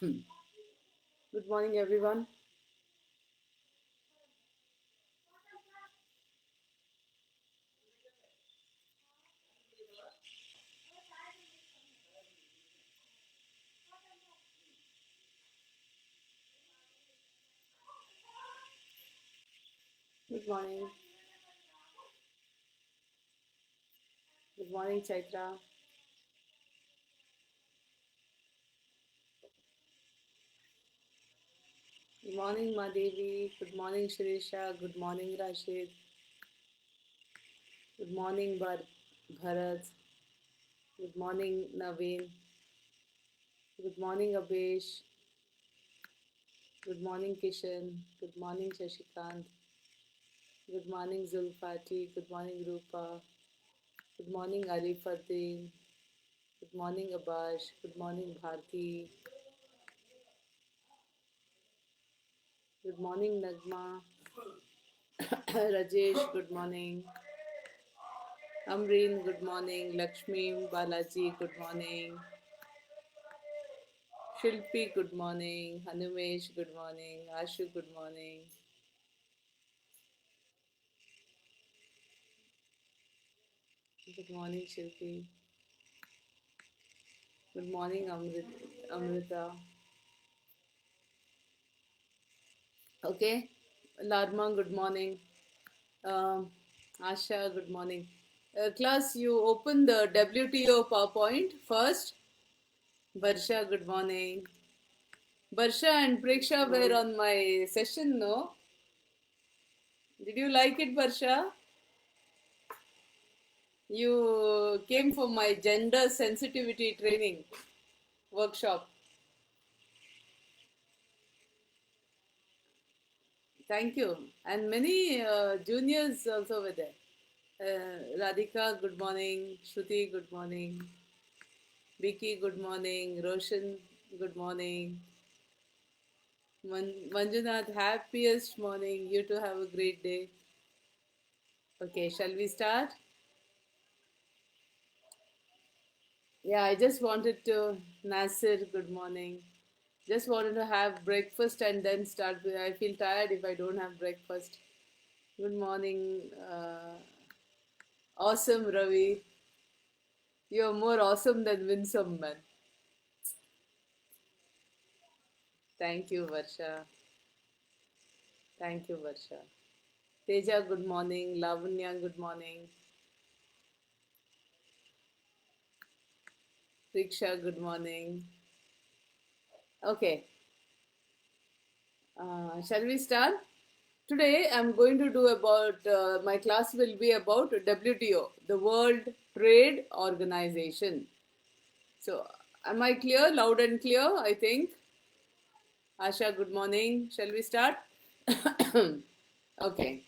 Good morning, everyone. Good morning. Good morning, Chaitra. Good morning, Madevi. Good morning, Shirisha. Good morning, Rashid. Good morning, Bharat. Good morning, Naveen. Good morning, Abhesh. Good morning, Kishan. Good morning, Shashikant. Good morning, Zulfati. Good morning, Rupa. Good morning, Arifuddin. Good morning, Abash. Good morning, Bharti. Good morning, Nagma. Rajesh, good morning. Amreen, good morning. Lakshmi, Balaji, good morning. Shilpi, good morning. Hanumesh, good morning. Ashu, good morning. Good morning, Shilpi. Good morning, Amrita. Okay. Larma, good morning. Um, Asha, good morning. Class, you open the WTO PowerPoint first. Barsha, good morning. Barsha and Preksha were on my session, no? Did you like it, Barsha? You came for my gender sensitivity training workshop. Thank you. And many juniors also were there. Radhika, good morning. Shruti, good morning. Vicky, good morning. Roshan, good morning. Manjunath, happiest morning. You too have a great day. Okay, shall we start? Yeah, I just wanted to, Nasir, good morning. Just wanted to have breakfast and then start. I feel tired if I don't have breakfast. Good morning. Awesome, Ravi. You're more awesome than winsome, man. Thank you, Varsha. Thank you, Varsha. Teja, good morning. Lavanya, good morning. Riksha, good morning. Okay, shall we start? Today, I'm going to do about, my class will be about WTO, the World Trade Organization. So, am I clear, loud and clear? I think. Asha, good morning. Shall we start? Okay.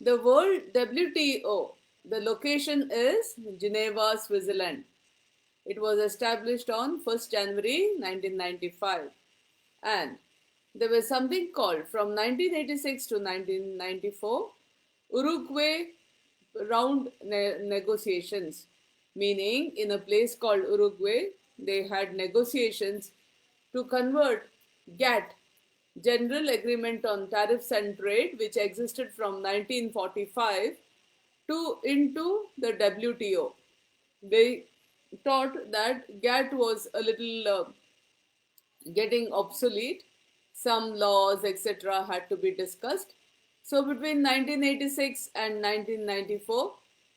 The World WTO, the location is Geneva, Switzerland. It was established on 1st January 1995, and there was something called from 1986 to 1994 Uruguay round negotiations, meaning in a place called Uruguay, they had negotiations to convert GATT, General Agreement on Tariffs and Trade, which existed from 1945 to into the WTO. They thought that GATT was a little getting obsolete. Some laws, etc., had to be discussed. So between 1986 and 1994,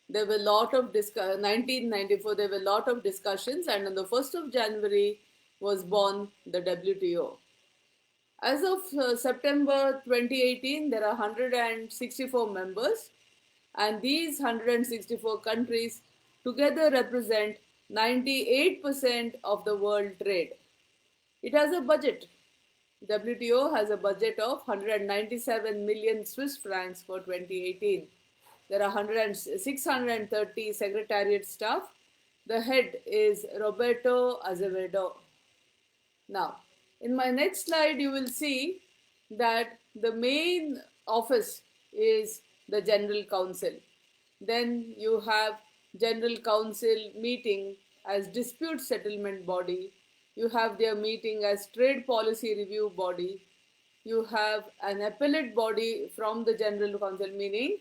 there were a lot of 1994 there were a lot of discussions, and on the 1st of January was born the WTO. As of September 2018, there are 164 members, and these 164 countries together represent 98% of the world trade. It has a budget. WTO has a budget of 197 million Swiss francs for 2018. There are 630 secretariat staff. The head is Roberto Azevedo. Now, in my next slide, you will see that the main office is the General Council. Then you have General Council meeting as dispute settlement body. You have their meeting as Trade Policy Review Body. You have an appellate body from the General Council, meaning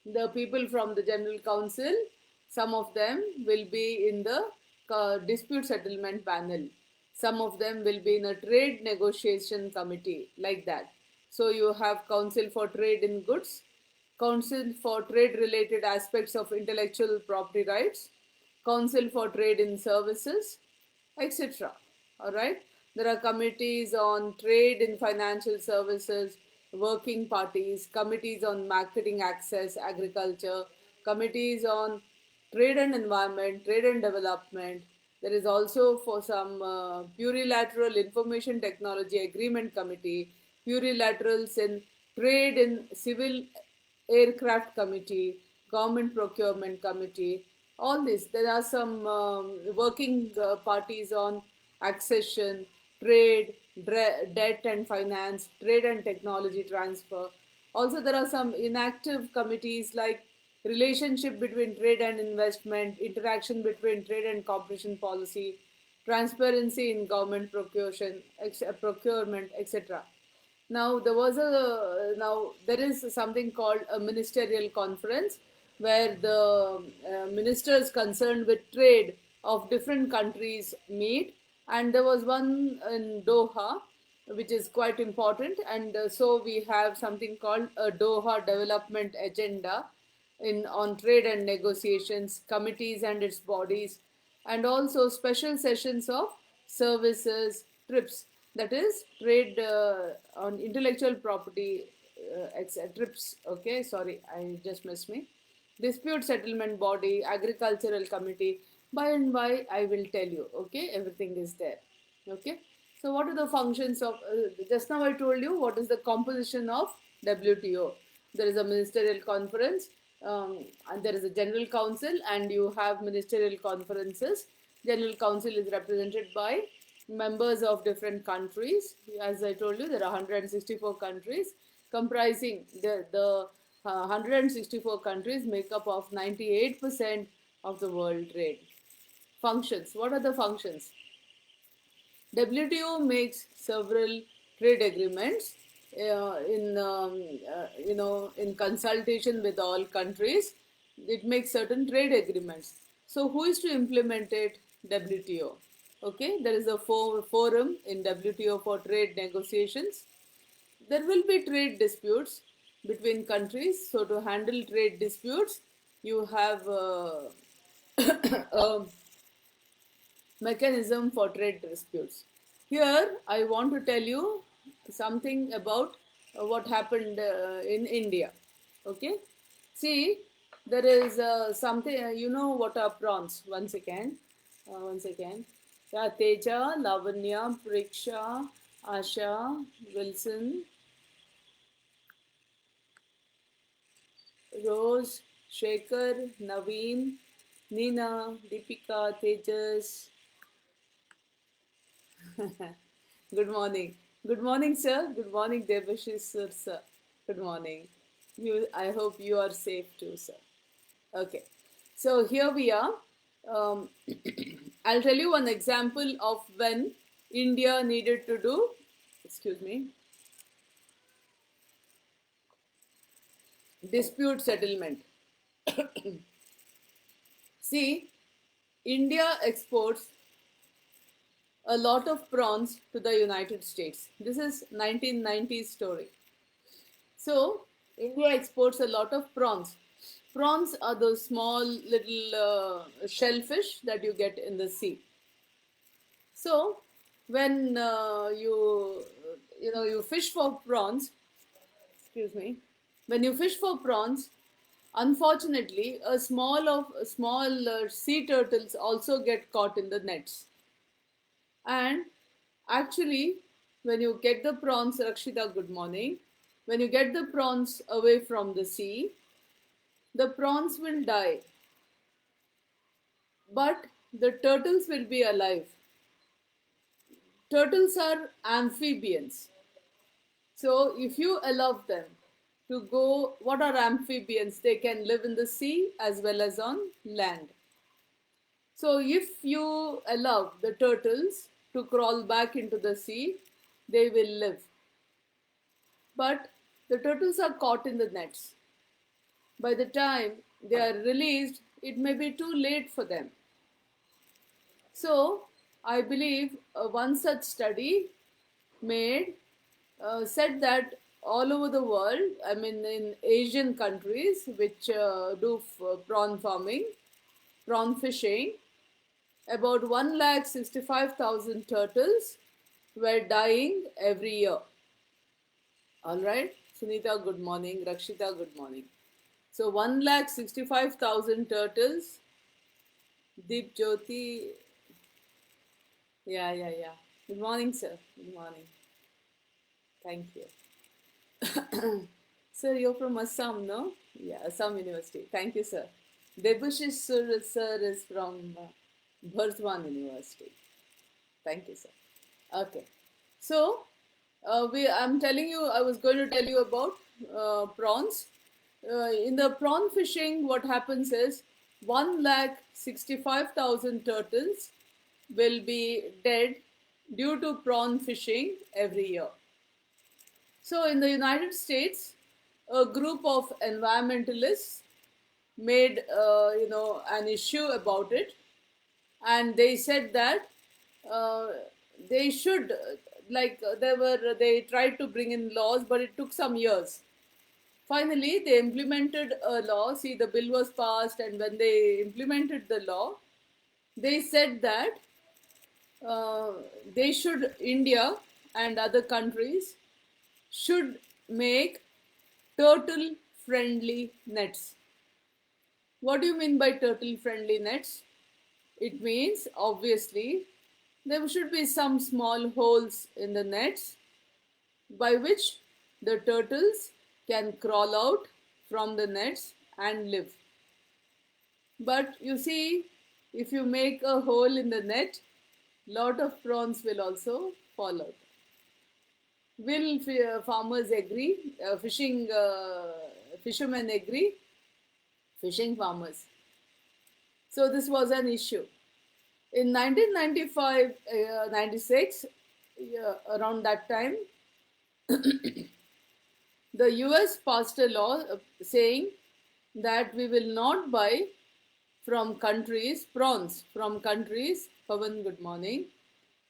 the people from the General Council, some of them will be in the dispute settlement panel. Some of them will be in a trade negotiation committee, like that. So you have Council for Trade in Goods, Council for Trade related aspects of intellectual property rights, Council for Trade in Services, etc. All right. There are committees on trade in financial services, working parties, committees on marketing access, agriculture, committees on trade and environment, trade and development. There is also for some plurilateral information technology agreement committee, plurilaterals in trade in civil aircraft committee, government procurement committee, all this. There are some working parties on accession, trade, debt and finance, trade and technology transfer. Also, there are some inactive committees like relationship between trade and investment, interaction between trade and competition policy, transparency in government procurement, etc. Now there is something called a ministerial conference where the ministers concerned with trade of different countries meet, and there was one in Doha, which is quite important. And so we have something called a Doha Development Agenda in on trade and negotiations, committees and its bodies, and also special sessions of services, trips, that is trade on intellectual property, trips. Okay, sorry, I just missed me. Dispute settlement body, agricultural committee. By and by, I will tell you. Okay, everything is there. Okay, so what are the functions of? Just now I told you what is the composition of WTO. There is a ministerial conference, and there is a general council, and you have ministerial conferences. General council is represented by members of different countries. As I told you, there are 164 countries, comprising the 164 countries make up of 98% of the world trade. Functions. What are the functions? WTO makes several trade agreements in consultation with all countries. It makes certain trade agreements. So who is to implement it? WTO. Okay, there is a forum in WTO for trade negotiations. There will be trade disputes between countries. So to handle trade disputes, you have a mechanism for trade disputes. Here, I want to tell you something about what happened in India. Okay, see, there is something. You know what are prawns? One second, one second. Yeah, Teja, Lavanya, Priksha, Asha, Wilson, Rose, Shekhar, Naveen, Nina, Deepika, Tejas. Good morning. Good morning, sir. Good morning, Debashish sir. Good morning. I hope you are safe too, sir. Okay. So here we are. Um, I'll tell you one example of when India needed to do, excuse me, dispute settlement. See, India exports a lot of prawns to the United States. This is 1990s story. So India exports a lot of prawns. Prawns are those small little shellfish that you get in the sea. So when you fish for prawns, excuse me, when you fish for prawns, unfortunately, a small sea turtles also get caught in the nets. And actually, when you get the prawns, Rakshita, good morning. When you get the prawns away from the sea, the prawns will die, but the turtles will be alive. Turtles are amphibians. So if you allow them to go, what are amphibians? They can live in the sea as well as on land. So if you allow the turtles to crawl back into the sea, they will live. But the turtles are caught in the nets. By the time they are released, it may be too late for them. So, I believe one such study made said that all over the world, I mean in Asian countries which do prawn farming, prawn fishing, about 1,65,000 turtles were dying every year. All right, Sunita, good morning. Rakshita, good morning. So 1,65,000 turtles. Deep Jyoti, yeah. Good morning, sir. Good morning. Thank you. Sir, you're from Assam, no? Yeah, Assam University. Thank you, sir. Debushish sir is from Burdwan University. Thank you, sir. Okay. So, I was going to tell you about prawns. In the prawn fishing, what happens is 1,65,000 turtles will be dead due to prawn fishing every year. So, in the United States, a group of environmentalists made an issue about it, and they said that uh, they should they tried to bring in laws, but it took some years. Finally, they implemented a law. See, the bill was passed, and when they implemented the law, they said that uh, India and other countries should make turtle friendly nets. What do you mean by turtle friendly nets? It means obviously there should be some small holes in the nets by which the turtles can crawl out from the nets and live. But you see, if you make a hole in the net, lot of prawns will also fall out. Will farmers agree? Fishermen agree? Fishing farmers. So this was an issue. In 1995, 96, around that time, the US passed a law saying that we will not buy from countries, prawns from countries, Pavan, good morning.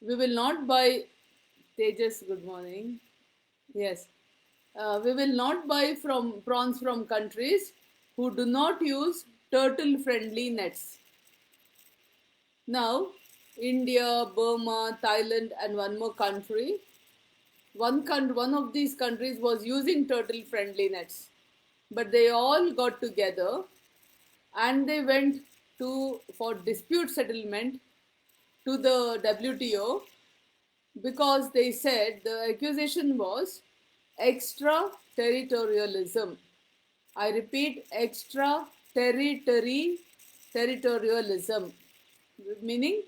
We will not buy, Tejas, good morning. Yes. We will not buy from prawns from countries who do not use turtle friendly nets. Now, India, Burma, Thailand, and one more country, one of these countries was using turtle friendly nets, but they all got together and they went for dispute settlement to the WTO because they said the accusation was extraterritorialism. I repeat, territorialism, meaning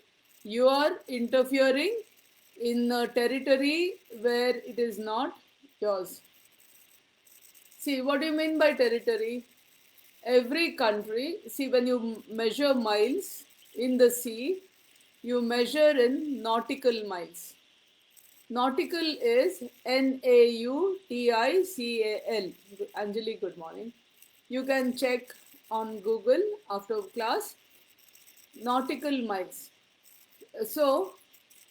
you are interfering in a territory where it is not yours. See, what do you mean by territory? Every country, see, when you measure miles in the sea, you measure in nautical miles. Nautical is Nautical. Anjali, good morning. You can check on Google after class. Nautical miles. So,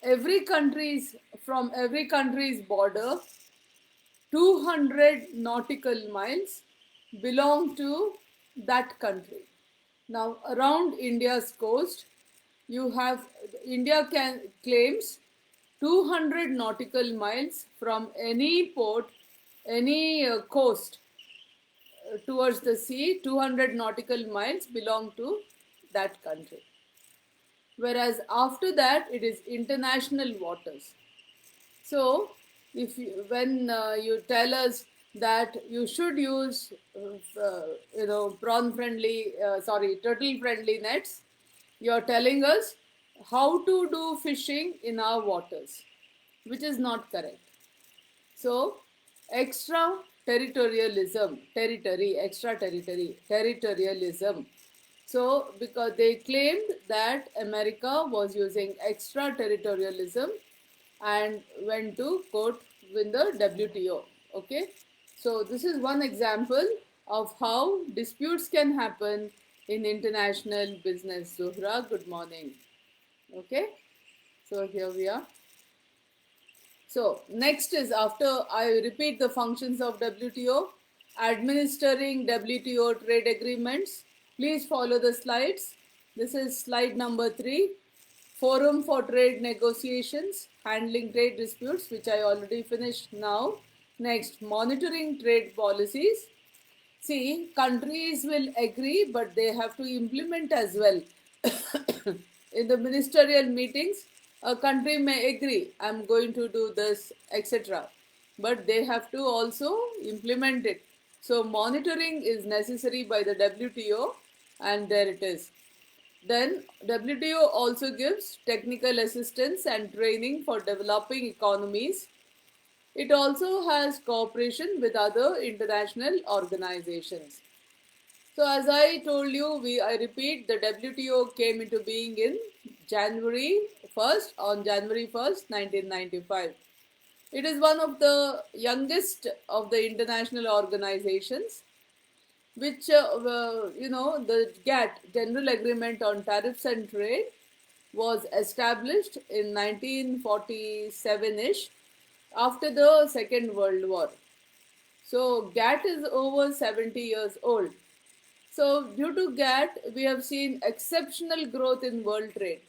from every country's border, 200 nautical miles belong to that country. Now, around India's coast, India claims 200 nautical miles from any port, any coast towards the sea. 200 nautical miles belong to that country. Whereas after that, it is international waters. So, when you tell us that you should use, turtle friendly nets, you're telling us how to do fishing in our waters, which is not correct. So, extraterritorialism, territorialism. So, because they claimed that America was using extraterritorialism and went to court with the WTO. Okay, so this is one example of how disputes can happen in international business. Zuhra, good morning. Okay, so here we are. So next is, after I repeat the functions of WTO, administering WTO trade agreements. Please follow the slides. This is slide number 3. Forum for trade negotiations, handling trade disputes, which I already finished now. Next, monitoring trade policies. See, countries will agree, but they have to implement as well. In the ministerial meetings, a country may agree, I'm going to do this, etc. But they have to also implement it. So, monitoring is necessary by the WTO, and there it is. Then, WTO also gives technical assistance and training for developing economies. It also has cooperation with other international organizations. So as I told you, I repeat, the WTO came into being in January 1st, on January 1st, 1995. It is one of the youngest of the international organizations, which, the GATT, General Agreement on Tariffs and Trade, was established in 1947-ish, after the Second World War. So GATT is over 70 years old. So due to GATT, we have seen exceptional growth in world trade.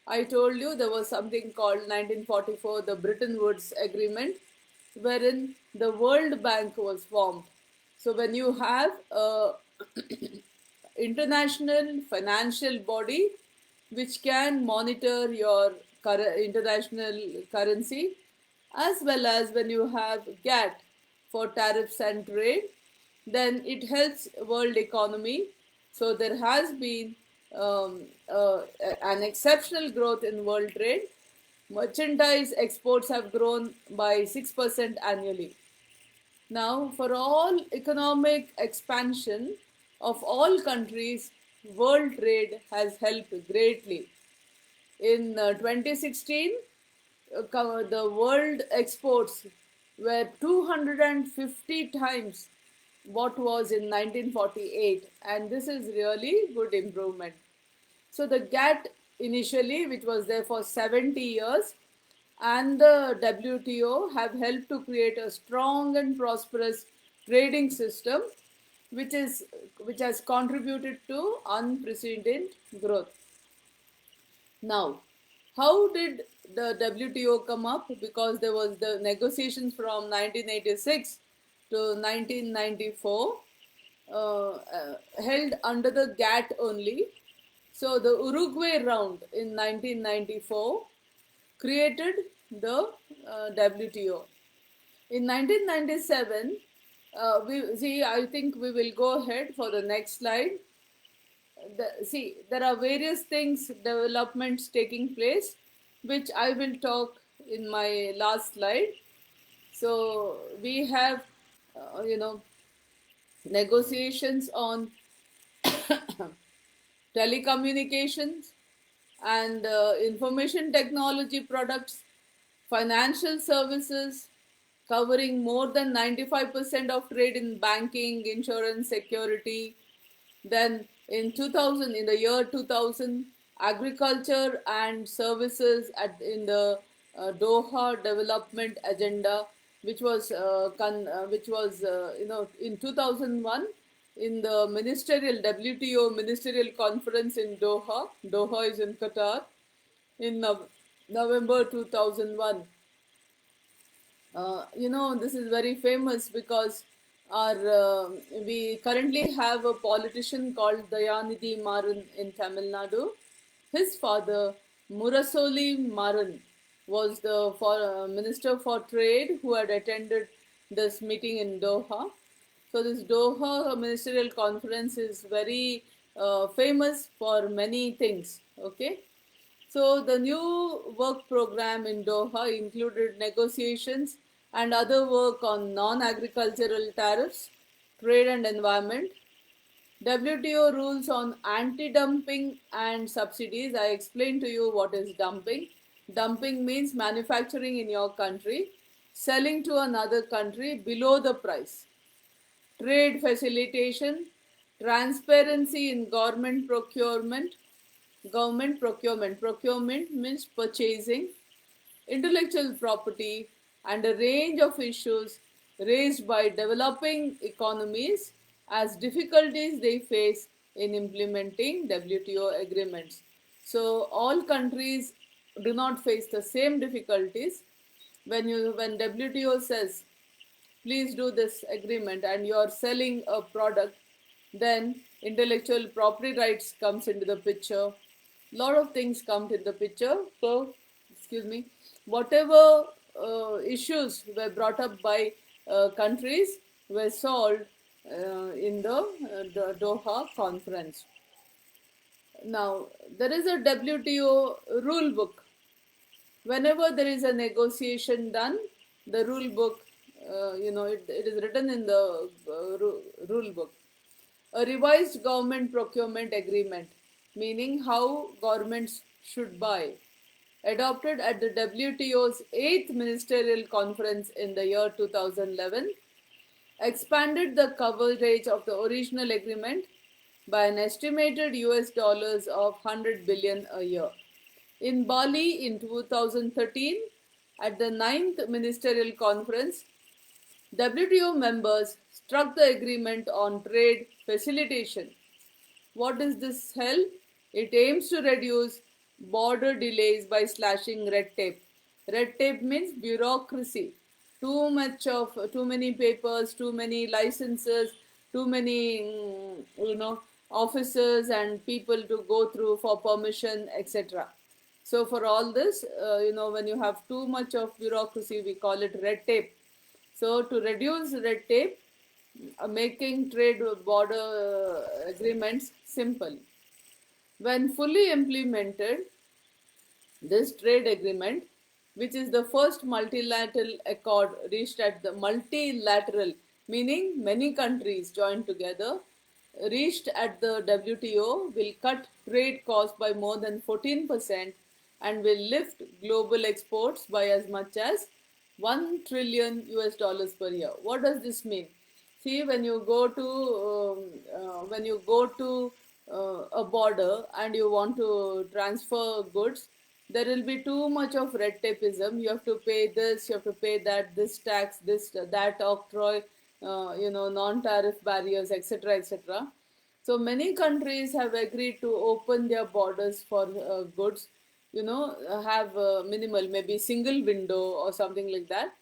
I told you there was something called 1944, the Bretton Woods Agreement, wherein the World Bank was formed. So when you have a international financial body which can monitor your international currency, as well as when you have GATT for tariffs and trade, then it helps world economy. So there has been an exceptional growth in world trade. Merchandise exports have grown by 6% annually. Now, for all economic expansion of all countries, world trade has helped greatly. In 2016, the world exports were 250 times what was in 1948, and this is really good improvement. So the GATT initially, which was there for 70 years, and the WTO have helped to create a strong and prosperous trading system, which has contributed to unprecedented growth. Now, how did the WTO come up? Because there was the negotiations from 1986 to 1994, held under the GATT only. So the Uruguay round in 1994 created the WTO. In 1997, I think we will go ahead for the next slide. There are various things, developments taking place, which I will talk in my last slide. So we have, negotiations on telecommunications and information technology products, financial services, covering more than 95% of trade in banking, insurance, security. Then in the year 2000, agriculture and services in the Doha Development Agenda, in 2001, in the WTO ministerial conference in Doha. Doha is in Qatar, in November 2001. This is very famous because we currently have a politician called Dayanidhi Maran in Tamil Nadu. His father, Murasoli Maran, was the Minister for Trade who had attended this meeting in Doha. So this Doha Ministerial Conference is very famous for many things. Okay. So the new work program in Doha included negotiations and other work on non-agricultural tariffs, trade and environment. WTO rules on anti-dumping and subsidies. I explained to you what is dumping. Dumping means manufacturing in your country, selling to another country below the price. Trade facilitation, transparency in government procurement. Government procurement. Procurement means purchasing, intellectual property, and a range of issues raised by developing economies as difficulties they face in implementing WTO agreements. So all countries do not face the same difficulties. When WTO says please do this agreement and you are selling a product, then intellectual property rights comes into the picture. Lot of things come into the picture. So excuse me, whatever issues were brought up by countries were solved in the Doha conference. Now there is a WTO rule book. Whenever there is a negotiation done, the rule book, it is written in the rule book. A revised government procurement agreement, meaning how governments should buy, adopted at the WTO's 8th Ministerial Conference in the year 2011, expanded the coverage of the original agreement by an estimated US dollars of 100 billion a year. In Bali in 2013, at the 9th Ministerial Conference, WTO members struck the agreement on trade facilitation. What does this help? It aims to reduce border delays by slashing red tape. Red tape means bureaucracy. Too many papers, too many licenses, too many officers and people to go through for permission, etc. So for all this, when you have too much of bureaucracy, we call it red tape. So to reduce red tape, making trade border agreements simple. When fully implemented, this trade agreement, which is the first multilateral accord reached at the multilateral, meaning many countries joined together, reached at the WTO, will cut trade costs by more than 14% and will lift global exports by as much as 1 trillion US dollars per year. What does this mean? See, when you go to a border and you want to transfer goods, there will be too much of red tapeism. You have to pay this, you have to pay that, this tax, this that octroi, non-tariff barriers, etc., etc. So many countries have agreed to open their borders for goods. Have minimal, maybe single window or something like that.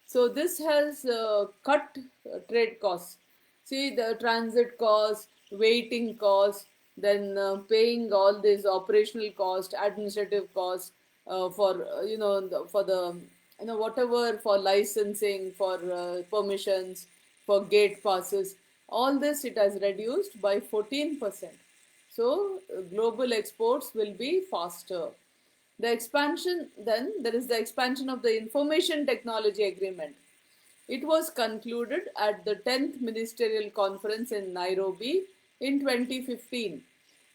So this has cut trade costs. See the transit costs, waiting costs, then paying all these operational costs, administrative costs for for the whatever, for licensing, for permissions, for gate passes. All this it has reduced by 14%. So global exports will be faster. The expansion, then there is the expansion of the Information Technology Agreement. It was concluded at the 10th Ministerial Conference in Nairobi in 2015.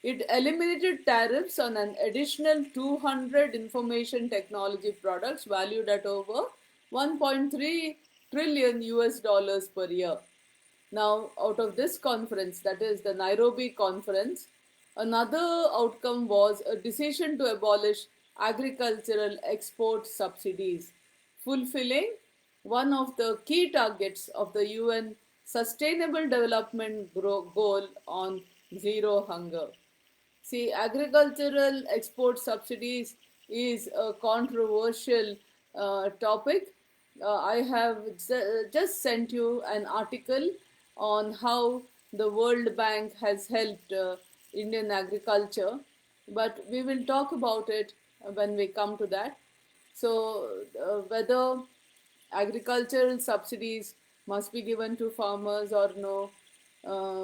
It eliminated tariffs on an additional 200 information technology products valued at over 1.3 trillion US dollars per year. Now, out of this conference, that is the Nairobi conference, another outcome was a decision to abolish agricultural export subsidies, fulfilling one of the key targets of the UN Sustainable Development Goal on zero hunger. See, agricultural export subsidies is a controversial topic. I have just sent you an article on how the World Bank has helped Indian agriculture, but we will talk about it when we come to that. So, whether agricultural subsidies must be given to farmers or no,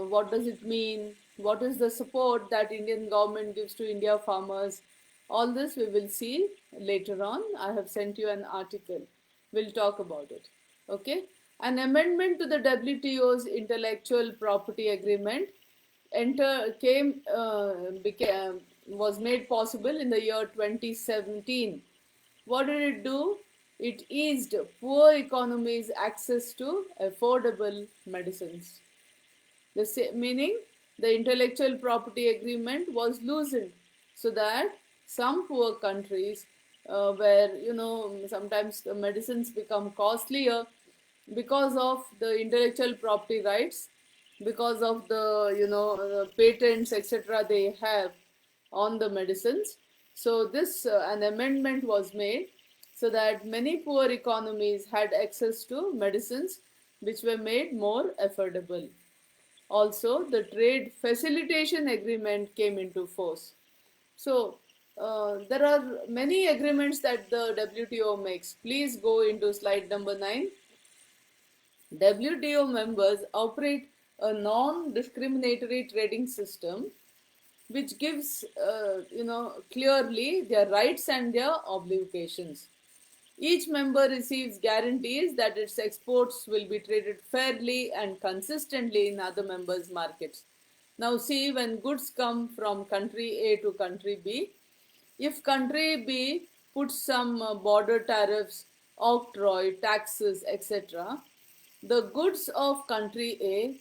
what does it mean, what is the support that Indian government gives to India farmers, all this we will see later on. I have sent you an article, we'll talk about it. Okay, an amendment to the WTO's intellectual property agreement was made possible in the year 2017. What did it do? It eased poor economies' access to affordable medicines. Meaning the intellectual property agreement was loosened so that some poor countries where sometimes the medicines become costlier because of the intellectual property rights, because of the patents etc. they have on the medicines. So this an amendment was made so that many poor economies had access to medicines which were made more affordable. Also, the trade facilitation agreement came into force. So, there are many agreements that the WTO makes. Please go into slide number 9. WTO members operate a non-discriminatory trading system which gives clearly their rights and their obligations. Each member receives guarantees that its exports will be traded fairly and consistently in other members' markets. Now, see, when goods come from country A to country B, if country B puts some border tariffs, octroi, taxes, etc., the goods of country A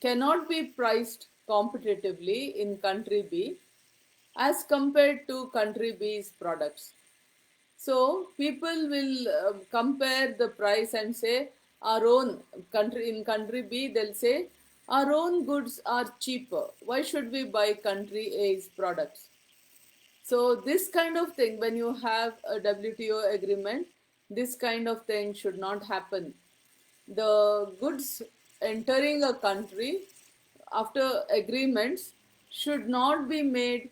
cannot be priced competitively in country B as compared to country B's products. So people will compare the price and say our own country in country B, they'll say our own goods are cheaper. Why should we buy country A's products? So this kind of thing, when you have a WTO agreement, this kind of thing should not happen. The goods entering a country after agreements should not be made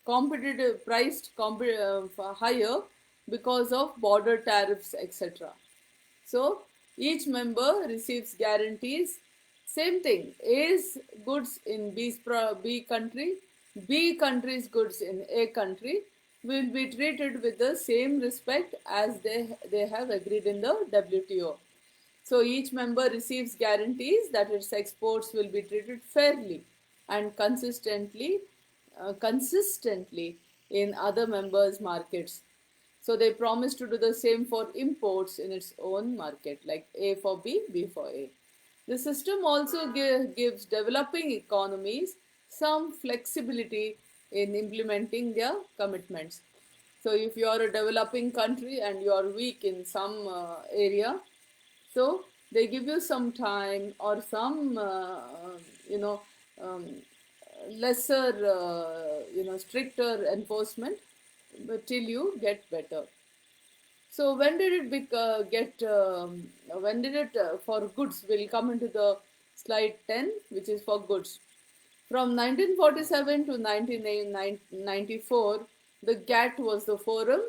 competitive, priced higher because of border tariffs, etc. So each member receives guarantees. Same thing. A's goods in B country, B country's goods in A country will be treated with the same respect as they have agreed in the WTO. So each member receives guarantees that its exports will be treated fairly and consistently in other members' markets. So they promise to do the same for imports in its own market, like A for B, B for A. The system also gives developing economies some flexibility in implementing their commitments. So if you are a developing country and you are weak in some area, so they give you some time or some, you know, um, lesser, stricter enforcement till you get better. So when did it when did it for goods? We'll come into the slide 10, which is for goods. From 1947 to 1994, the GATT was the forum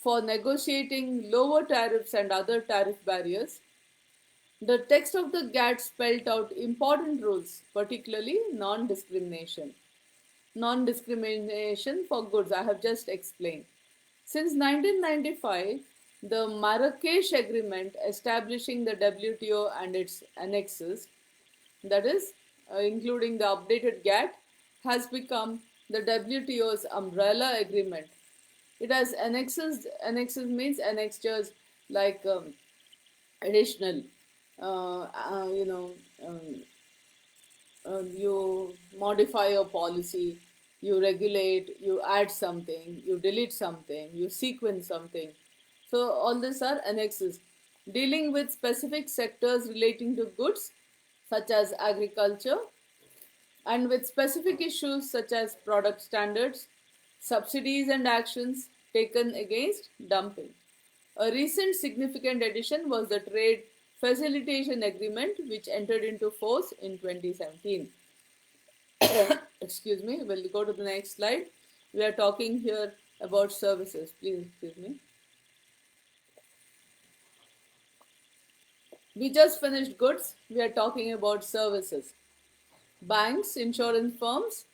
for negotiating lower tariffs and other tariff barriers. The text of the GATT spelled out important rules, particularly non-discrimination. Non-discrimination for goods, I have just explained. Since 1995, the Marrakesh Agreement establishing the WTO and its annexes, that is, including the updated GATT, has become the WTO's umbrella agreement. It has annexes. Annexes means annexures like additional, uh, uh, you know, um, you modify your policy, you regulate, you add something, you delete something, you sequence something. So all these are annexes dealing with specific sectors relating to goods such as agriculture and with specific issues such as product standards, subsidies and actions taken against dumping. A recent significant addition was the Trade Facilitation Agreement, which entered into force in 2017. Excuse me, we'll go to the next slide. We are talking here about services. Please excuse me. We just finished goods. We are talking about services. Banks, insurance firms,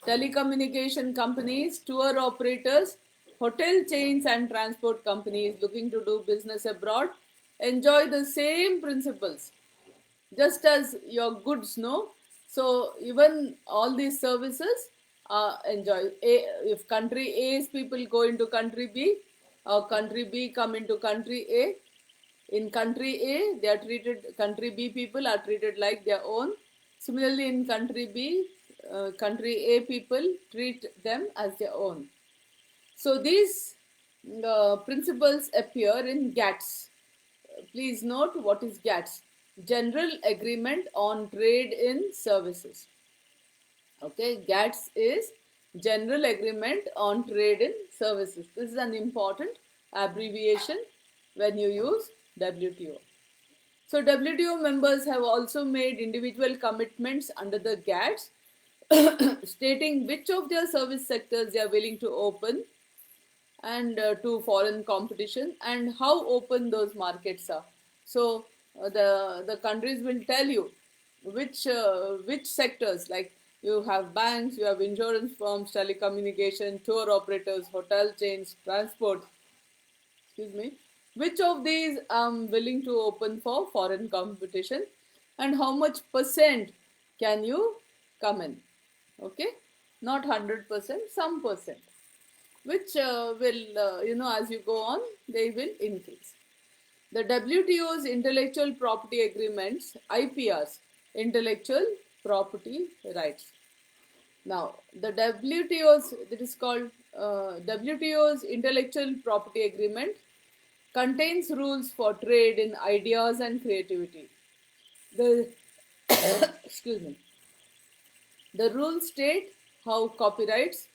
telecommunication companies, tour operators, hotel chains, and transport companies looking to do business abroad enjoy the same principles. Just as your goods, no? So even all these services are enjoyed. If country A's people go into country B, or country B come into country A, in country A they are treated, country B people are treated like their own. Similarly, in country B, country A people treat them as their own. So these principles appear in GATS. Please note what is GATS. General Agreement on Trade in Services. Okay, GATS is General Agreement on Trade in Services. This is an important abbreviation when you use WTO. So WTO members have also made individual commitments under the GATS stating which of their service sectors they are willing to open and to foreign competition and how open those markets are. So the countries will tell you which sectors, like you have banks, you have insurance firms, telecommunication, tour operators, hotel chains, transport, excuse me, which of these I'm willing to open for foreign competition and how much percent can you come in. Okay, not 100%, some percent, which will, as you go on, they will increase. The WTO's intellectual property agreements, IPRs, intellectual property rights. Now, the WTO's, that is called WTO's intellectual property agreement, contains rules for trade in ideas and creativity. The excuse me. The rules state how copyrights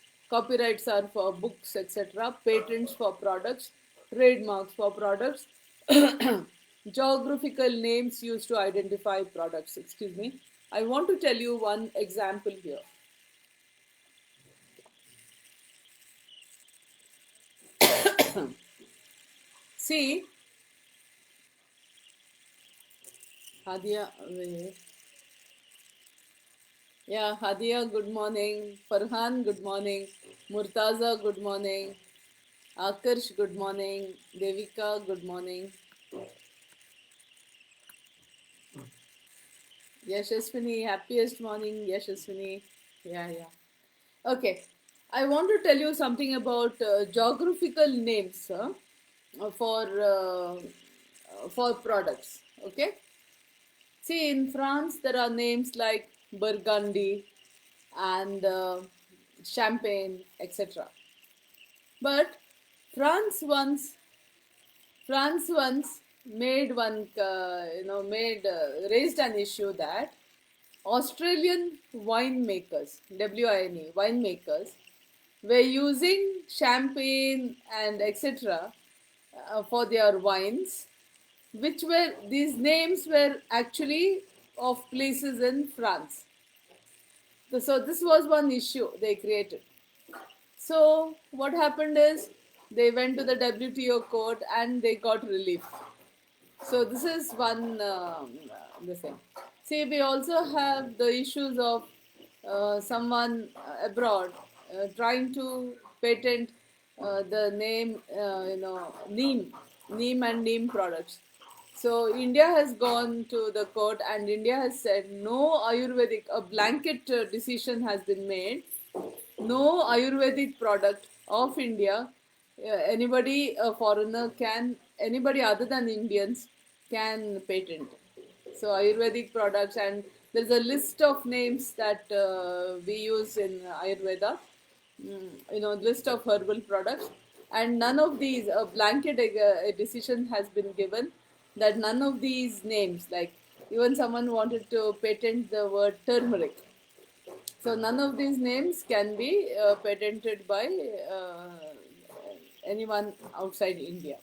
are for books, etc., patents for products, trademarks for products, geographical names used to identify products. Excuse me. I want to tell you one example here. See, Hadia, yeah, Hadia, good morning. Farhan, good morning. Murtaza, good morning. Akarsh, good morning. Devika, good morning. Yashaswini, happiest morning, Yashaswini. Yeah, yeah. Okay. I want to tell you something about geographical names for products. Okay. See, in France, there are names like Burgundy and Champagne, etc. But France once France once made one, raised an issue that Australian winemakers, WINE, winemakers, were using champagne and etc. For their wines, which were, these names were actually of places in France. So this was one issue they created. So what happened is they went to the WTO court and they got relief. So this is one the same. See, we also have the issues of someone abroad trying to patent the name, neem and neem products. So India has gone to the court and India has said no Ayurvedic. A blanket decision has been made. No Ayurvedic product of India, anybody, a foreigner can, anybody other than Indians can patent. So Ayurvedic products, and there's a list of names that we use in Ayurveda, list of herbal products, and none of these, a blanket a decision has been given that none of these names, like even someone wanted to patent the word turmeric, so none of these names can be patented by anyone outside India.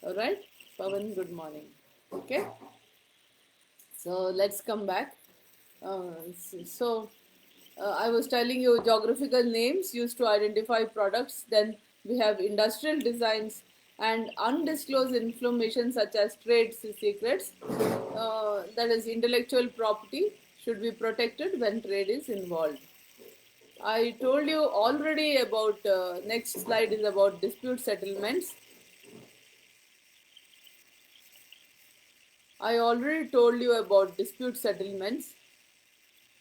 All right, Pavan, good morning. Okay, so let's come back. I was telling you geographical names used to identify products. Then we have industrial designs and undisclosed information such as trade secrets. That is, intellectual property should be protected when trade is involved. I told you already about, next slide is about dispute settlements. I already told you about dispute settlements.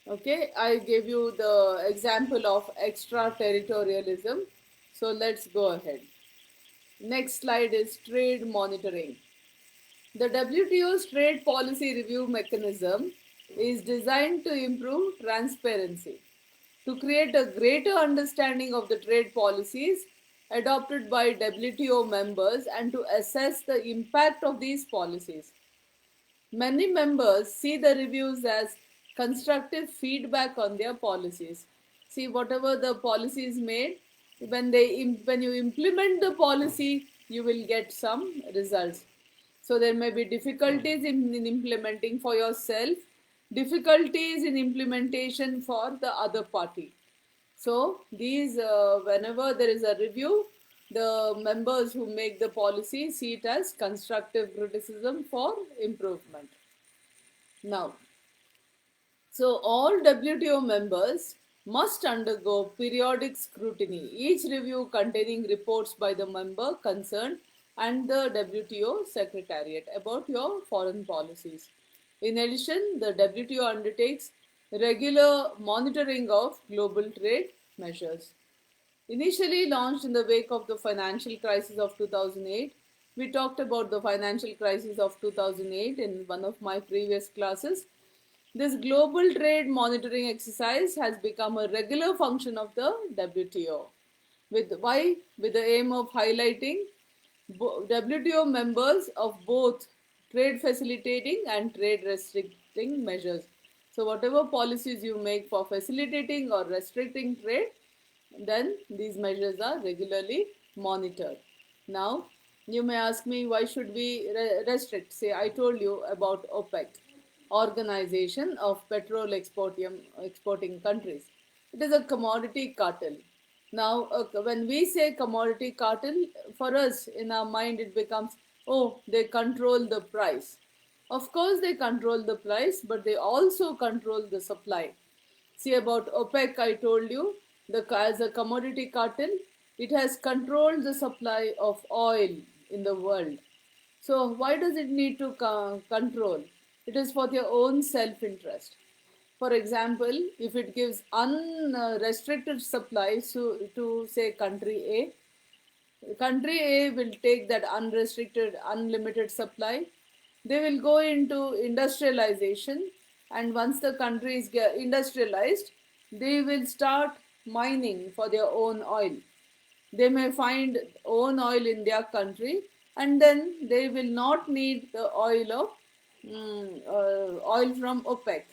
Okay, I gave you the example of extraterritorialism. So let's go ahead. Next slide is trade monitoring. The WTO's trade policy review mechanism is designed to improve transparency, to create a greater understanding of the trade policies adopted by WTO members and to assess the impact of these policies. Many members see the reviews as constructive feedback on their policies. See, whatever the policy is made, when you implement the policy, you will get some results. So there may be difficulties in implementing for yourself, difficulties in implementation for the other party. So these, whenever there is a review, the members who make the policy see it as constructive criticism for improvement. Now, so all WTO members must undergo periodic scrutiny, each review containing reports by the member concerned and the WTO Secretariat about your foreign policies. In addition, the WTO undertakes regular monitoring of global trade measures. Initially launched in the wake of the financial crisis of 2008, we talked about the financial crisis of 2008 in one of my previous classes. This global trade monitoring exercise has become a regular function of the WTO. With the aim of highlighting WTO members of both trade facilitating and trade restricting measures. So whatever policies you make for facilitating or restricting trade, then these measures are regularly monitored. Now, you may ask me, why should we restrict? Say, I told you about OPEC, Organization of Petrol Exporting Countries. It is a commodity cartel. Now, when we say commodity cartel, for us in our mind it becomes, oh, they control the price. Of course, they control the price, but they also control the supply. See, about OPEC, I told you, as a commodity cartel, it has controlled the supply of oil in the world. So, why does it need to control? It is for their own self interest. For example, if it gives unrestricted supply to say country A will take that unrestricted, unlimited supply. They will go into industrialization, and once the country is industrialized, they will start mining for their own oil. They may find own oil in their country, and then they will not need the oil from OPEC.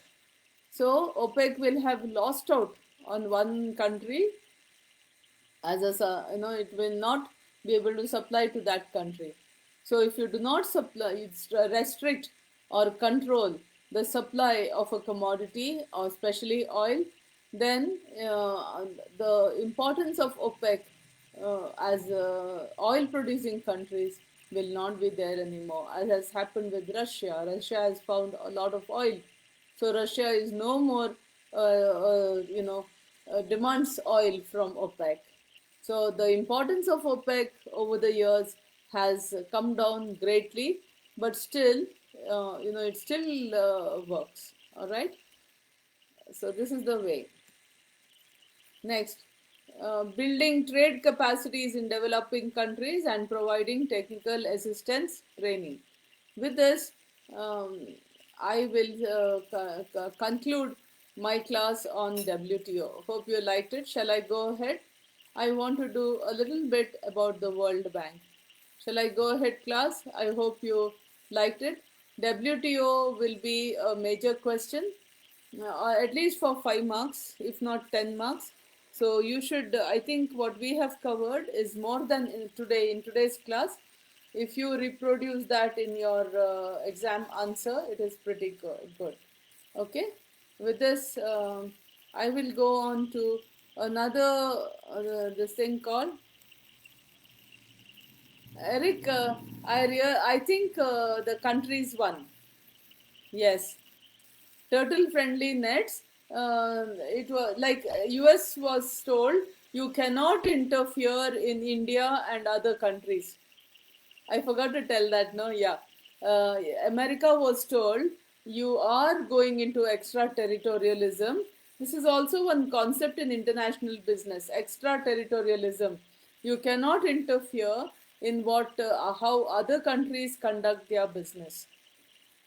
So OPEC will have lost out on one country as a it will not be able to supply to that country. So if you do not supply, restrict or control the supply of a commodity or especially oil, then the importance of OPEC as oil producing countries will not be there anymore, as has happened with Russia. Russia has found a lot of oil, so Russia is no more demands oil from OPEC. So the importance of OPEC over the years has come down greatly, but still, it still works. All right. So this is the way. Next, building trade capacities in developing countries and providing technical assistance training. With this, I will conclude my class on WTO. Hope you liked it. Shall I go ahead? I want to do a little bit about the World Bank. Shall I go ahead, class? I hope you liked it. WTO will be a major question, at least for 5 marks, if not 10 marks. So you should, I think what we have covered is more than in today's class. If you reproduce that in your exam answer, it is pretty good. Okay. With this, I will go on to another this thing called Eric. I think the countries won. Yes, turtle friendly nets. It was like US was told you cannot interfere in India and other countries. I forgot to tell that. No, yeah. America was told you are going into extraterritorialism. This is also one concept in international business, extraterritorialism. You cannot interfere in how other countries conduct their business.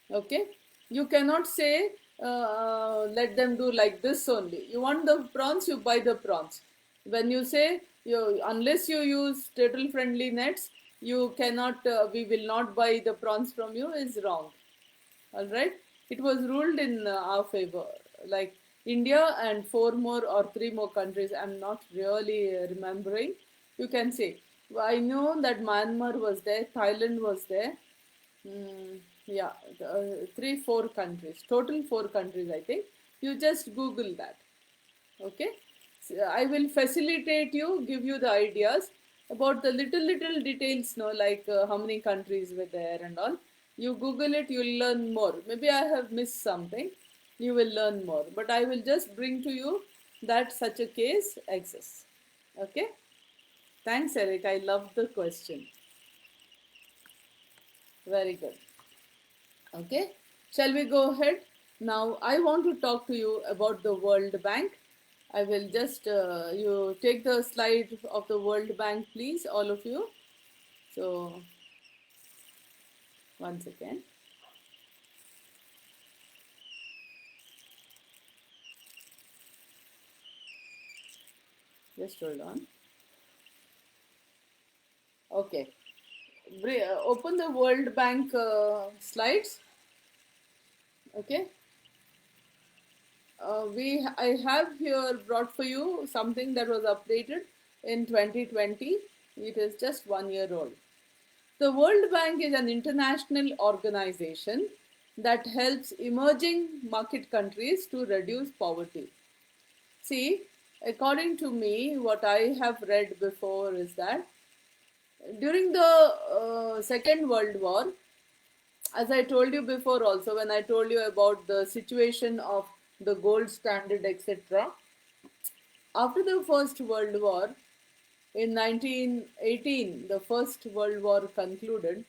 Okay, you cannot say let them do like this only. You want the prawns, you buy the prawns. When you say unless you use turtle friendly nets, you cannot, we will not buy the prawns from you, is wrong. All right, it was ruled in our favor, like India and four more or three more countries, I'm not really remembering. You can say, I know that Myanmar was there, Thailand was there. Yeah, three, four countries, total four countries, I think. You just Google that. Okay, so I will facilitate you, give you the ideas about the little details, no, like how many countries were there and all. You Google it, you'll learn more. Maybe I have missed something, you will learn more, but I will just bring to you that such a case exists. Okay, thanks Eric, I love the question. Very good. Okay, shall we go ahead? Now, I want to talk to you about the World Bank. I will just, you take the slide of the World Bank, please, all of you. So, once again. Just hold on. Okay. Open the World Bank slides. Okay. I have here brought for you something that was updated in 2020. It is just 1 year old. The World Bank is an international organization that helps emerging market countries to reduce poverty. See, according to me, what I have read before is that during the Second World War, as I told you before also, when I told you about the situation of the gold standard, etc., after the First World War, in 1918, the First World War concluded.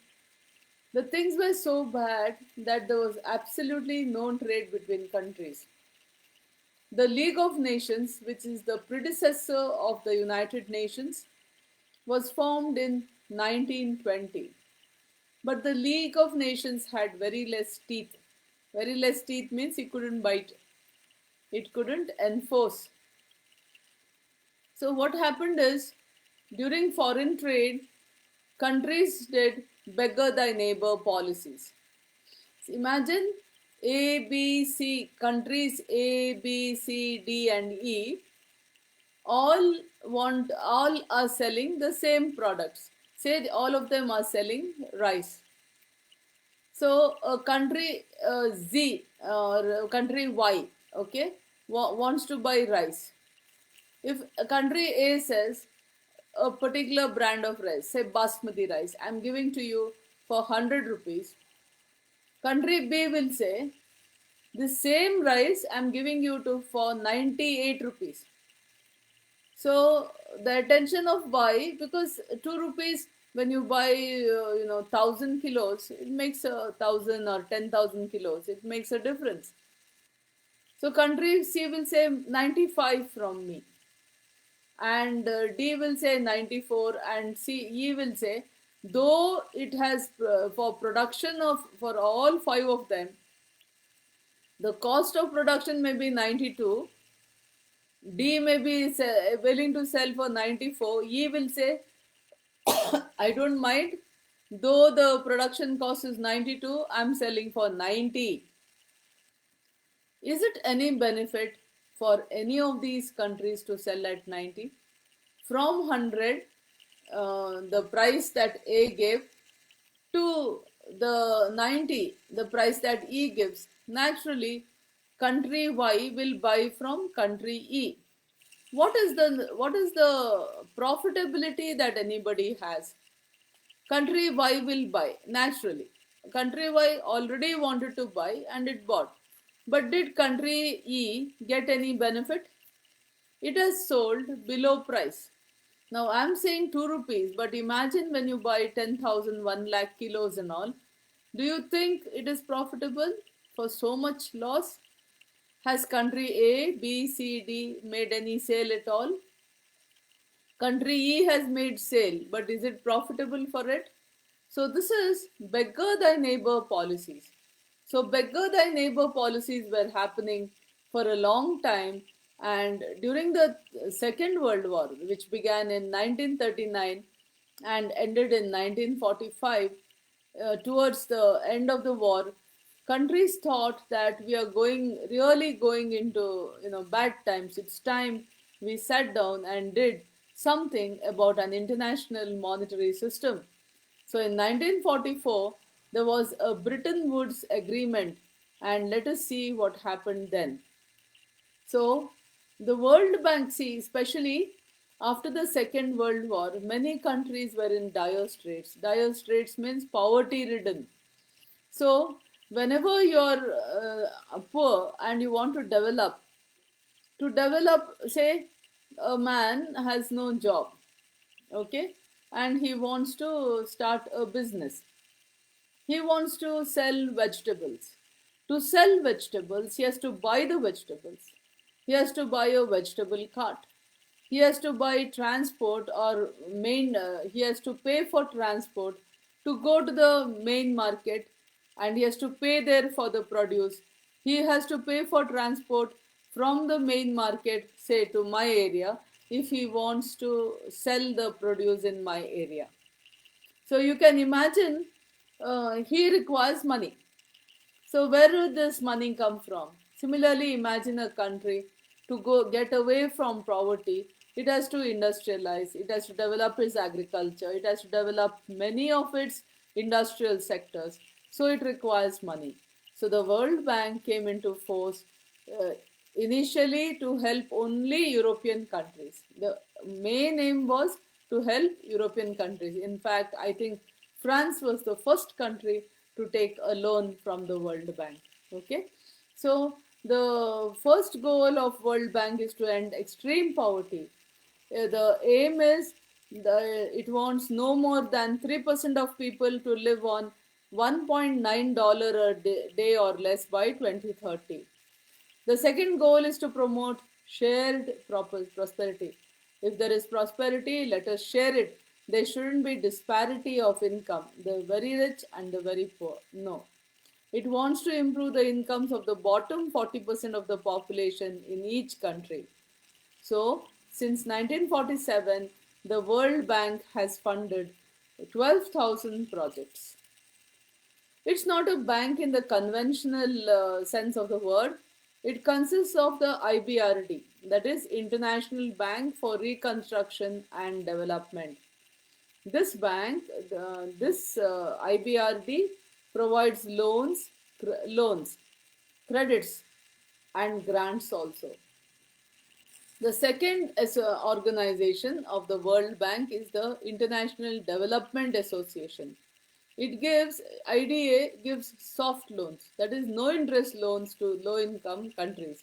The things were so bad that there was absolutely no trade between countries. The League of Nations, which is the predecessor of the United Nations, was formed in 1920. But the League of Nations had very less teeth. Very less teeth means it couldn't bite, it couldn't enforce. So, what happened is, during foreign trade, countries did beggar thy neighbor policies. Imagine A, B, C, countries A, B, C, D, and E all are selling the same products. Say all of them are selling rice. So a country Z or country Y, okay, wants to buy rice. If a country A says a particular brand of rice, say basmati rice, I'm giving to you for 100 rupees. Country B will say, the same rice I'm giving you to for 98 rupees. So the attention of buy, because 2 rupees when you buy 1,000 kilos, it makes 1,000 or 10,000 kilos. It makes a difference. So country C will say 95 from me, and D will say 94, and E will say, though it has for production of for all five of them, the cost of production may be 92. D may be willing to sell for 94. E will say, I don't mind, though the production cost is 92, I'm selling for 90. Is it any benefit for any of these countries to sell at 90? From 100, the price that A gave, to the 90, the price that E gives, naturally, country Y will buy from country E. What is the profitability that anybody has? Country Y will buy naturally. Country Y already wanted to buy and it bought. But did country E get any benefit? It has sold below price. Now I'm saying 2 rupees, but imagine when you buy 10,000, 1 lakh kilos and all. Do you think it is profitable? for so much loss? Has country A, B, C, D made any sale at all? Country E has made sale, but is it profitable for it? So this is beggar thy neighbor policies. So beggar thy neighbor policies were happening for a long time, and during the Second World War, which began in 1939 and ended in 1945, towards the end of the war, countries thought that we are really going into bad times. It's time we sat down and did something about an international monetary system. So in 1944, there was a Bretton Woods agreement, and let us see what happened then. So the World Bank, see, especially after the Second World War, many countries were in dire straits. Dire straits means poverty ridden. So whenever you're poor and you want to develop, say, a man has no job, okay, and he wants to start a business. He wants to sell vegetables. To sell vegetables, he has to buy the vegetables. He has to buy a vegetable cart. He has to buy transport or he has to pay for transport to go to the main market, and he has to pay there for the produce. He has to pay for transport from the main market, say to my area, if he wants to sell the produce in my area. So you can imagine he requires money. So where would this money come from? Similarly, imagine a country to go get away from poverty. It has to industrialize. It has to develop its agriculture. It has to develop many of its industrial sectors. So it requires money. So the World Bank came into force uh, initially to help only European countries. The main aim was to help European countries. In fact, I think France was the first country to take a loan from the World Bank. Okay, so the first goal of World Bank is to end extreme poverty. The aim is it wants no more than 3% of people to live on $1.9 a day or less by 2030. The second goal is to promote shared prosperity. If there is prosperity, let us share it. There shouldn't be disparity of income, the very rich and the very poor. No. It wants to improve the incomes of the bottom 40% of the population in each country. So, since 1947, the World Bank has funded 12,000 projects. It's not a bank in the conventional sense of the word. It consists of the IBRD, that is International Bank for Reconstruction and Development. This bank, this IBRD provides loans, credits, and grants also. The second organization of the World Bank is the International Development Association. It gives IDA gives soft loans, that is no interest loans to low income countries.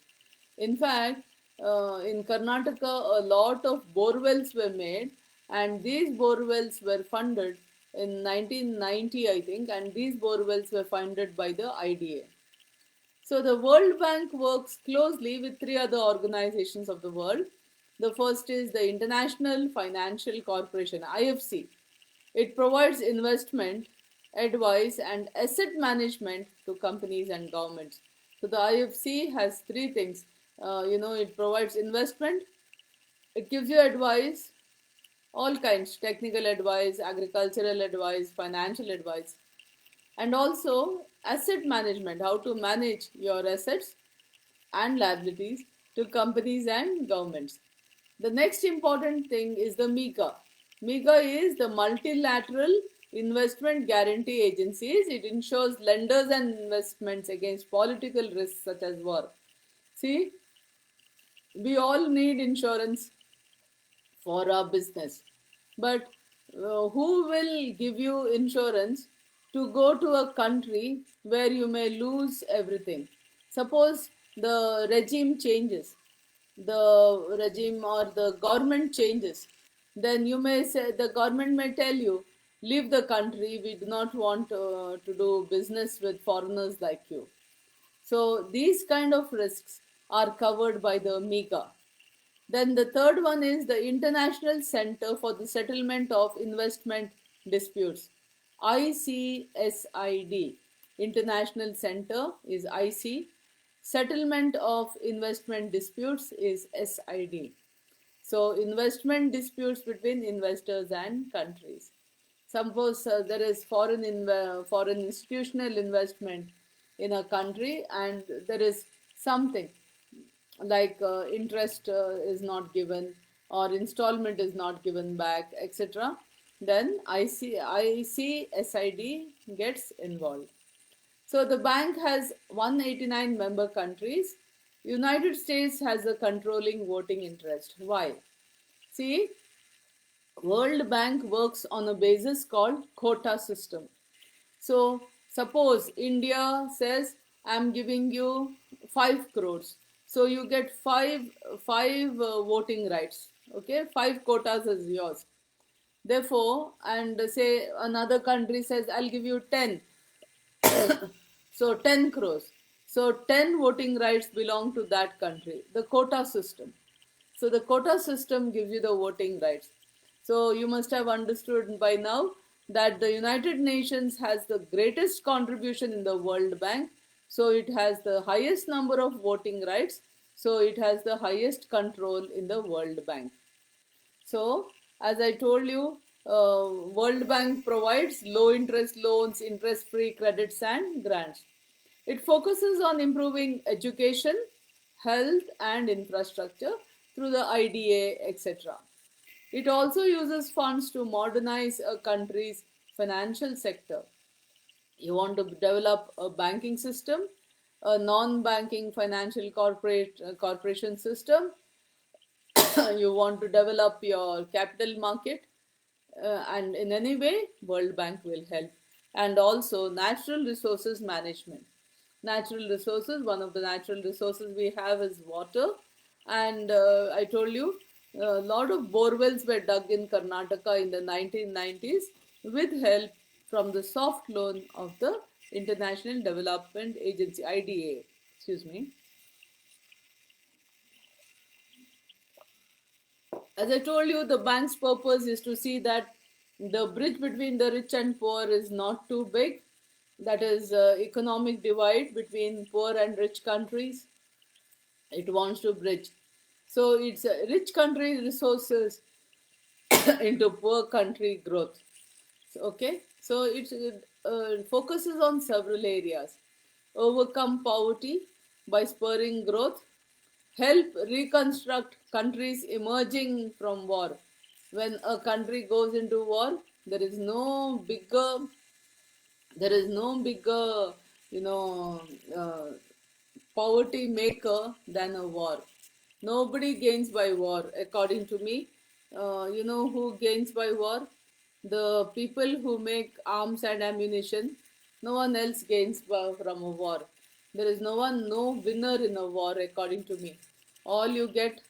In fact, in Karnataka, a lot of borewells were made, and these borewells were funded in 1990, I think, and these borewells were funded by the IDA. So the World Bank works closely with three other organizations of the world. The first is the International Financial Corporation, IFC. It provides investment, advice, and asset management to companies and governments. So the IFC has three things. It provides investment, it gives you advice, all kinds, technical advice, agricultural advice, financial advice, and also asset management, how to manage your assets and liabilities to companies and governments. The next important thing is the MIGA. MIGA is the Multilateral Investment Guarantee Agencies. It ensures lenders and investments against political risks such as war. See, we all need insurance for our business, but who will give you insurance to go to a country where you may lose everything? Suppose the regime changes, the regime or the government changes, then you may say the government may tell you, leave the country, we do not want to do business with foreigners like you. So these kind of risks are covered by the MIGA. Then the third one is the International Center for the Settlement of Investment Disputes, ICSID. International Center is IC. Settlement of Investment Disputes is SID. So investment disputes between investors and countries. Suppose there is foreign institutional investment in a country, and there is something like interest is not given or installment is not given back, etc., then ICSID gets involved. So the bank has 189 member countries. United States has a controlling voting interest. Why? See, World Bank works on a basis called quota system. So suppose India says I'm giving you 5 crores. So you get five voting rights. Okay, 5 quotas is yours. Therefore, and say another country says I'll give you 10. So 10 crores. So 10 voting rights belong to that country. The quota system. So the quota system gives you the voting rights. So you must have understood by now that the United Nations has the greatest contribution in the World Bank. So it has the highest number of voting rights. So it has the highest control in the World Bank. So, as I told you, World Bank provides low interest loans, interest free credits, and grants. It focuses on improving education, health, and infrastructure through the IDA, etc. It also uses funds to modernize a country's financial sector. You want to develop a banking system, a non-banking financial corporation system. You want to develop your capital market, and in any way World Bank will help. And also natural resources management. Natural resources, one of the natural resources we have is water. And I told you a lot of borewells were dug in Karnataka in the 1990s with help from the soft loan of the International Development Agency, IDA. Excuse me. As I told you, the bank's purpose is to see that the bridge between the rich and poor is not too big. That is, economic divide between poor and rich countries. It wants to bridge. So it's rich country resources into poor country growth. Okay, so it focuses on several areas: overcome poverty by spurring growth, help reconstruct countries emerging from war. When a country goes into war, there is no bigger, there is no bigger, you know, poverty maker than a war. Nobody gains by war, according to me. You know who gains by war? The people who make arms and ammunition. No one else gains from a war. There is no winner in a war, according to me. All you get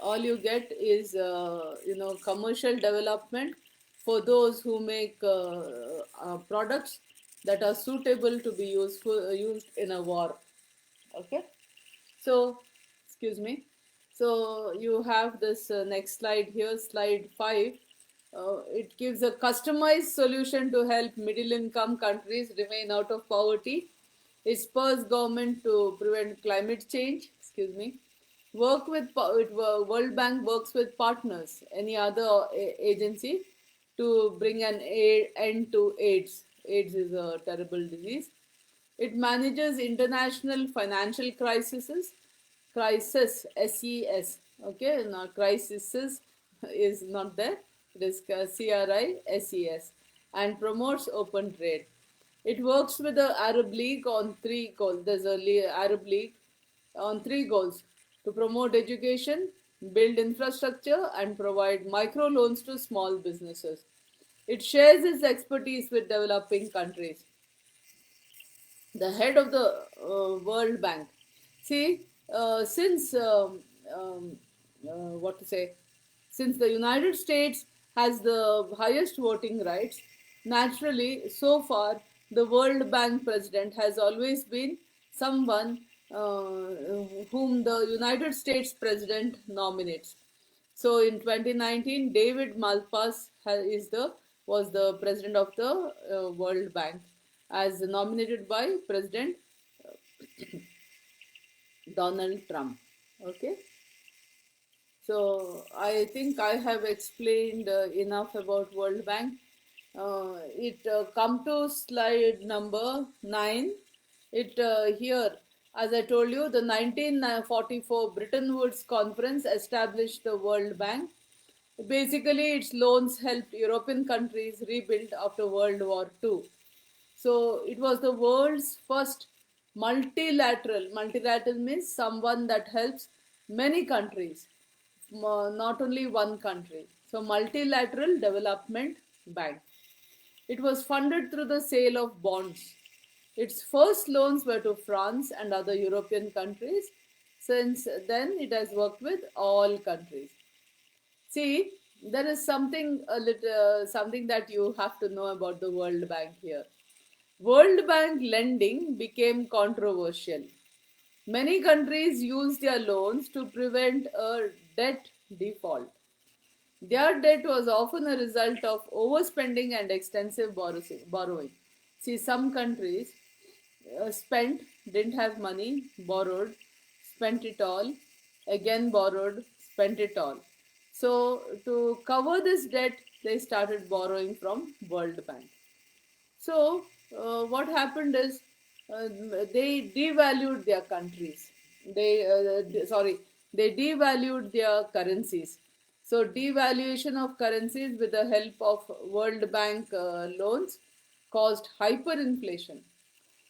all you get is commercial development for those who make products that are suitable to be used in a war. Okay, so excuse me. So you have this next slide here, slide 5. It gives a customized solution to help middle income countries remain out of poverty. It spurs government to prevent climate change. Excuse me. World Bank works with partners, any other agency, to bring an end to AIDS. AIDS is a terrible disease. It manages international financial crisis, SES. Okay, now crisis is not there. It is CRISES, and promotes open trade. It works with the Arab League on three goals. There's a Arab League on three goals: to promote education, build infrastructure, and provide microloans to small businesses. It shares its expertise with developing countries. The head of the World Bank. See, since what to say, since the United States has the highest voting rights, naturally, so far the World Bank president has always been someone whom the United States President nominates. So in 2019, David Malpass was the president of the World Bank, as nominated by President Donald Trump. Okay, so I think I have explained enough about World Bank. It come to slide number 9. It here, as I told you, the 1944 Bretton Woods Conference established the World Bank. Basically, its loans helped European countries rebuild after World War II. So it was the world's first multilateral. Multilateral means someone that helps many countries, not only one country. So multilateral development bank. It was funded through the sale of bonds. Its first loans were to France and other European countries. Since then, it has worked with all countries. See, there is something that you have to know about the World Bank here. World Bank lending became controversial. Many countries use their loans to prevent a debt default. Their debt was often a result of overspending and extensive borrowing. See, some countries spent, didn't have money, borrowed, spent it all, again borrowed, spent it all. So, to cover this debt, they started borrowing from World Bank. So, what happened is they devalued their countries. They devalued their currencies. So, devaluation of currencies with the help of World Bank loans caused hyperinflation.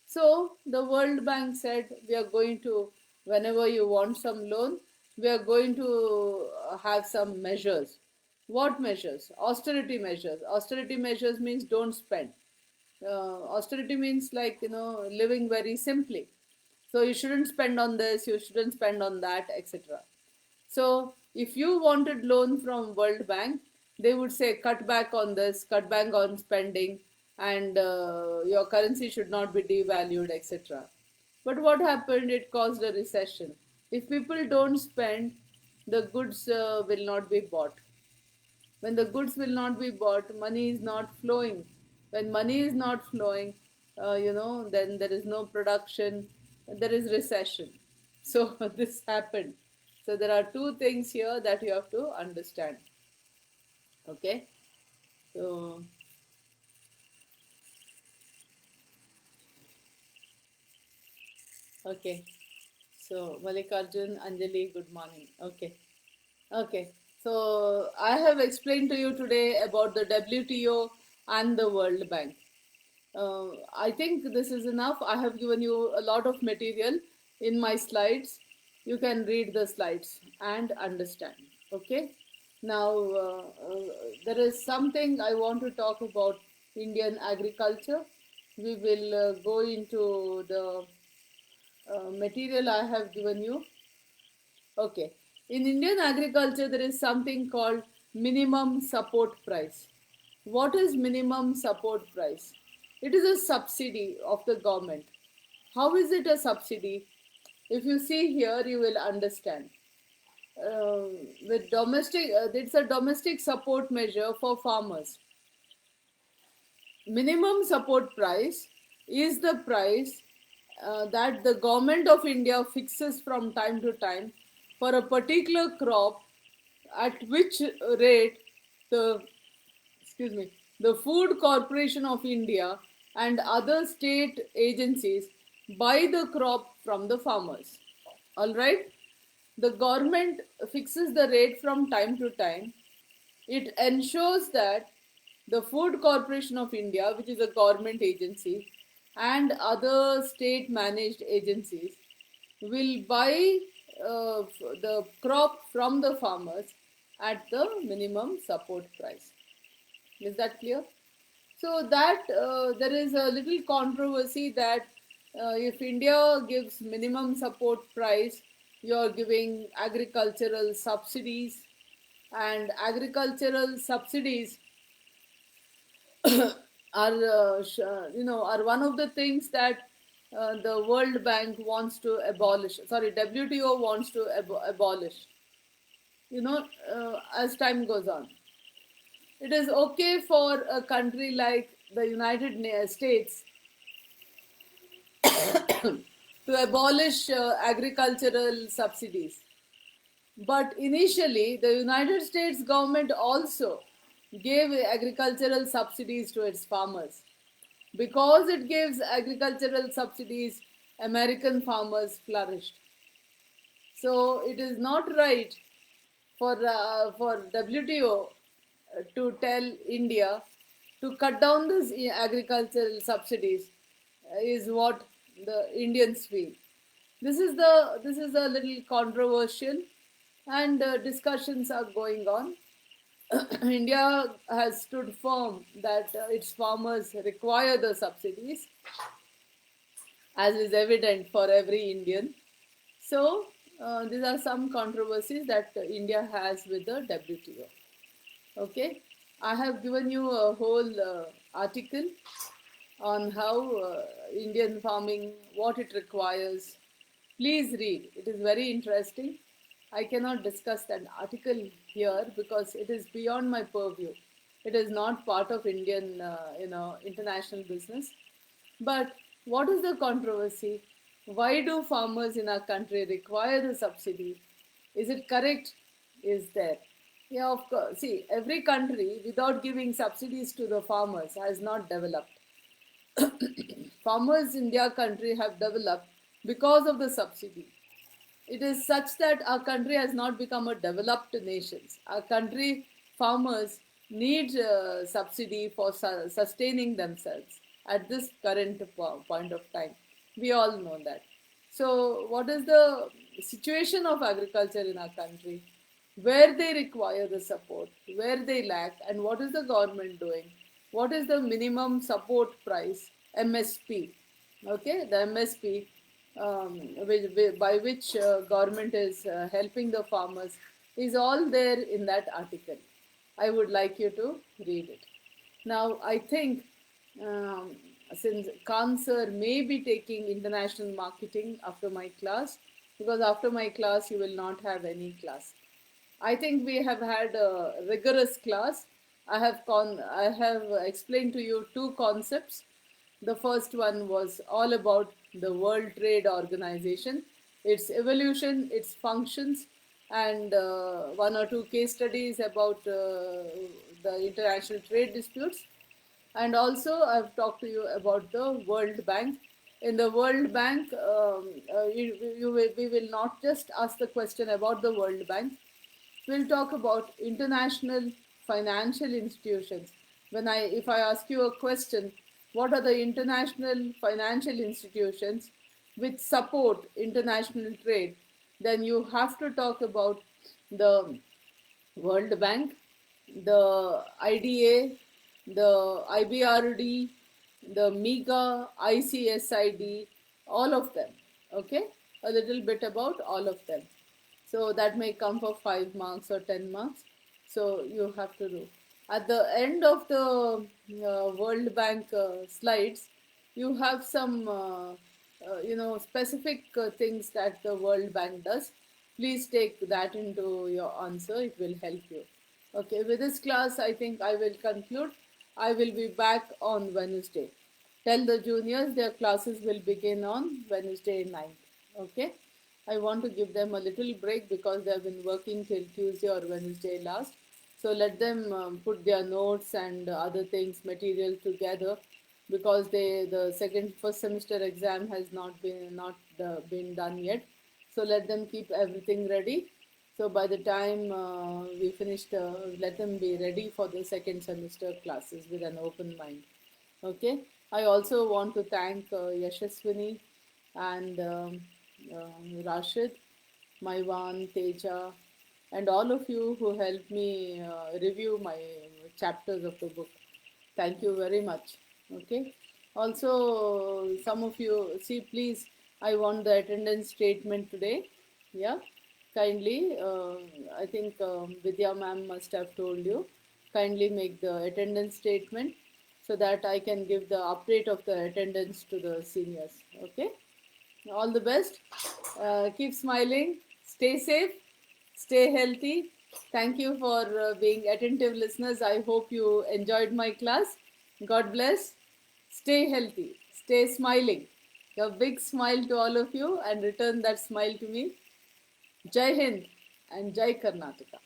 So, the World Bank said, we are going to, whenever you want some loan, we are going to have some measures. What measures? Austerity measures. Austerity measures means don't spend. Austerity means, like, living very simply. So you shouldn't spend on this, you shouldn't spend on that, etc. So if you wanted loan from World Bank, they would say cut back on this, cut back on spending, and your currency should not be devalued, etc. But what happened? It caused a recession. If people don't spend, the goods will not be bought. When the goods will not be bought, money is not flowing. When money is not flowing, then there is no production, there is recession. So this happened. So there are two things here that you have to understand. Okay. So okay. So Malikarjun, Anjali, good morning. Okay. Okay, so I have explained to you today about the WTO and the World Bank. I think this is enough. I have given you a lot of material in my slides. You can read the slides and understand. Okay, now there is something I want to talk about Indian agriculture. We will go into the material I have given you. Okay. In Indian agriculture, there is something called minimum support price. What is minimum support price? It is a subsidy of the government. How is it a subsidy? If you see here, you will understand. With domestic, it's a domestic support measure for farmers. Minimum support price is the price that the government of India fixes from time to time for a particular crop, at which rate the excuse me the Food Corporation of India and other state agencies buy the crop from the farmers. All right, the government fixes the rate from time to time. It ensures that the Food Corporation of India, which is a government agency, and other state managed agencies will buy the crop from the farmers at the minimum support price. Is that clear? So that there is a little controversy that if India gives minimum support price, you are giving agricultural subsidies, and agricultural subsidies are are one of the things that the World Bank wants to abolish, sorry, WTO wants to abolish, as time goes on. It is okay for a country like the United States to abolish agricultural subsidies. But initially, the United States government also gave agricultural subsidies to its farmers. Because it gives agricultural subsidies, American farmers flourished. So it is not right for WTO to tell India to cut down these agricultural subsidies is what the Indians feel. This is a little controversial, and discussions are going on. India has stood firm that its farmers require the subsidies, as is evident for every Indian. So, these are some controversies that India has with the WTO. Okay, I have given you a whole article on how Indian farming, what it requires. Please read, it is very interesting. I cannot discuss that article here because it is beyond my purview. It is not part of Indian, international business. But what is the controversy? Why do farmers in our country require the subsidy? Is it correct? Is there? Yeah, of course. See, every country without giving subsidies to the farmers has not developed. Farmers in their country have developed because of the subsidy. It is such that our country has not become a developed nation. Our country farmers need subsidy for sustaining themselves at this current point of time. We all know that. So, what is the situation of agriculture in our country? Where they require the support, where they lack, and what is the government doing? What is the minimum support price, MSP? Okay, the MSP, by which government is helping the farmers, is all there in that article. I would like you to read it. Now, I think um, since Khan sir may be taking international marketing after my class, because after my class you will not have any class. I think we have had a rigorous class. I have explained to you two concepts. The first one was all about the World Trade Organization, its evolution, its functions, and one or two case studies about the international trade disputes. And also, I've talked to you about the World Bank. In the World Bank, we will not just ask the question about the World Bank, we'll talk about international financial institutions. If I ask you a question, what are the international financial institutions which support international trade? Then you have to talk about the World Bank, the IDA, the IBRD, the MEGA, ICSID, all of them. Okay, a little bit about all of them. So that may come for 5 marks or 10 marks. So you have to do. At the end of the World Bank slides, you have some specific things that the World Bank does. Please take that into your answer. It will help you. Okay, with this class, I think I will conclude. I will be back on Wednesday. Tell the juniors their classes will begin on Wednesday night. Okay. I want to give them a little break because they have been working till Tuesday or Wednesday last. So let them put their notes and other things, material together, because the first semester exam has not been done yet. So let them keep everything ready. So by the time we finish, let them be ready for the second semester classes with an open mind. Okay. I also want to thank Yashaswini and Rashid, Maiwan, Teja, and all of you who helped me review my chapters of the book. Thank you very much. Okay. Also, some of you, see, please, I want the attendance statement today. Yeah. Kindly, I think Vidya ma'am must have told you, kindly make the attendance statement so that I can give the update of the attendance to the seniors. Okay? All the best. Keep smiling. Stay safe. Stay healthy. Thank you for being attentive listeners. I hope you enjoyed my class. God bless. Stay healthy. Stay smiling. A big smile to all of you and return that smile to me. Jai Hind and Jai Karnataka.